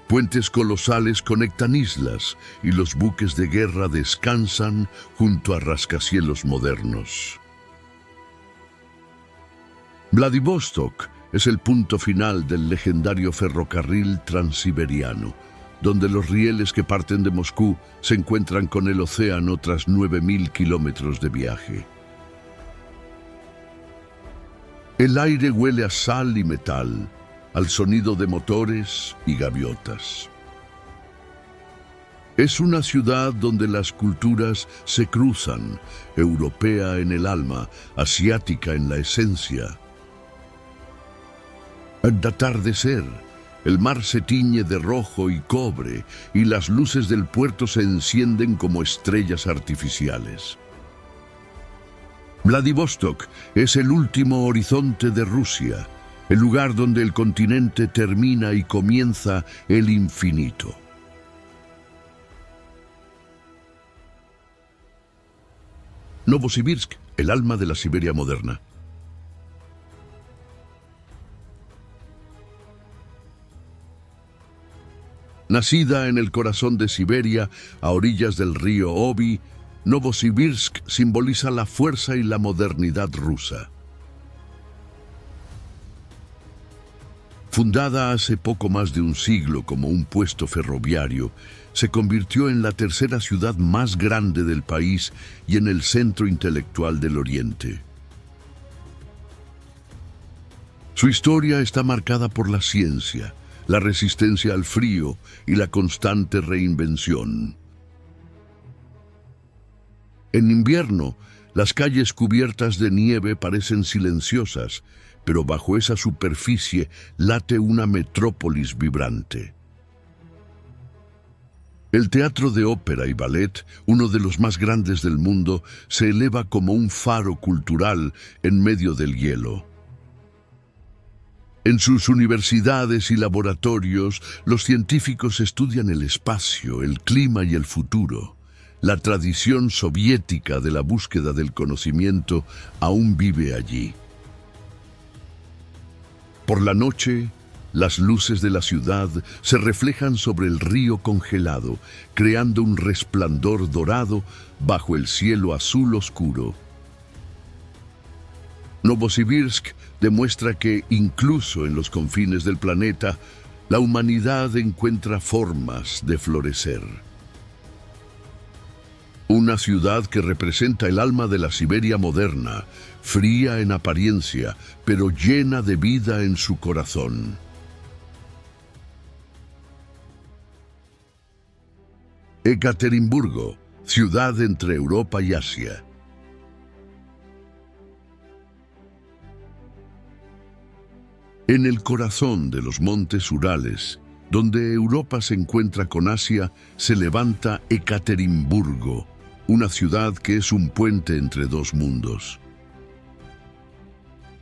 Puentes colosales conectan islas y los buques de guerra descansan junto a rascacielos modernos. Vladivostok es el punto final del legendario ferrocarril transiberiano, donde los rieles que parten de Moscú se encuentran con el océano tras 9.000 kilómetros de viaje. El aire huele a sal y metal, al sonido de motores y gaviotas. Es una ciudad donde las culturas se cruzan, europea en el alma, asiática en la esencia. Al atardecer, el mar se tiñe de rojo y cobre y las luces del puerto se encienden como estrellas artificiales. Vladivostok es el último horizonte de Rusia, el lugar donde el continente termina y comienza el infinito. Novosibirsk, el alma de la Siberia moderna. Nacida en el corazón de Siberia, a orillas del río Obi, Novosibirsk simboliza la fuerza y la modernidad rusa. Fundada hace poco más de un siglo como un puesto ferroviario, se convirtió en la tercera ciudad más grande del país y en el centro intelectual del Oriente. Su historia está marcada por la ciencia, la resistencia al frío y la constante reinvención. En invierno, las calles cubiertas de nieve parecen silenciosas, pero bajo esa superficie late una metrópolis vibrante. El teatro de ópera y ballet, uno de los más grandes del mundo, se eleva como un faro cultural en medio del hielo. En sus universidades y laboratorios, los científicos estudian el espacio, el clima y el futuro. La tradición soviética de la búsqueda del conocimiento aún vive allí. Por la noche, las luces de la ciudad se reflejan sobre el río congelado, creando un resplandor dorado bajo el cielo azul oscuro. Novosibirsk demuestra que, incluso en los confines del planeta, la humanidad encuentra formas de florecer. Una ciudad que representa el alma de la Siberia moderna, fría en apariencia, pero llena de vida en su corazón. Ekaterimburgo, ciudad entre Europa y Asia. En el corazón de los montes Urales, donde Europa se encuentra con Asia, se levanta Ekaterimburgo, una ciudad que es un puente entre dos mundos.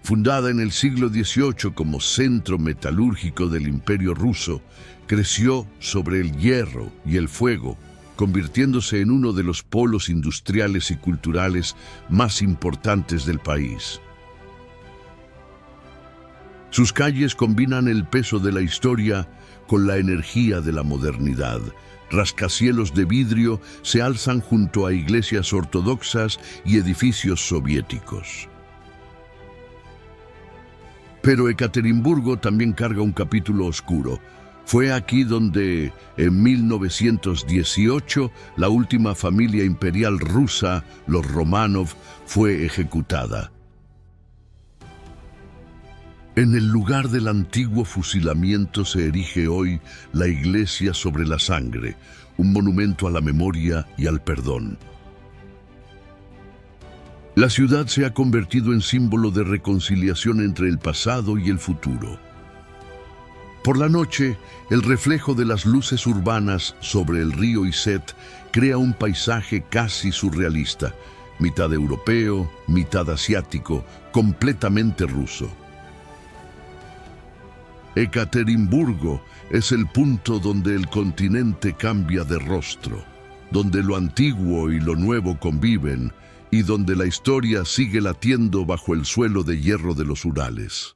Fundada en el siglo XVIII como centro metalúrgico del Imperio ruso, creció sobre el hierro y el fuego, convirtiéndose en uno de los polos industriales y culturales más importantes del país. Sus calles combinan el peso de la historia con la energía de la modernidad. Rascacielos de vidrio se alzan junto a iglesias ortodoxas y edificios soviéticos. Pero Ekaterimburgo también carga un capítulo oscuro. Fue aquí donde, en 1918, la última familia imperial rusa, los Románov, fue ejecutada. En el lugar del antiguo fusilamiento se erige hoy la Iglesia sobre la Sangre, un monumento a la memoria y al perdón. La ciudad se ha convertido en símbolo de reconciliación entre el pasado y el futuro. Por la noche, el reflejo de las luces urbanas sobre el río Iset crea un paisaje casi surrealista, mitad europeo, mitad asiático, completamente ruso. Ekaterimburgo es el punto donde el continente cambia de rostro, donde lo antiguo y lo nuevo conviven y donde la historia sigue latiendo bajo el suelo de hierro de los Urales.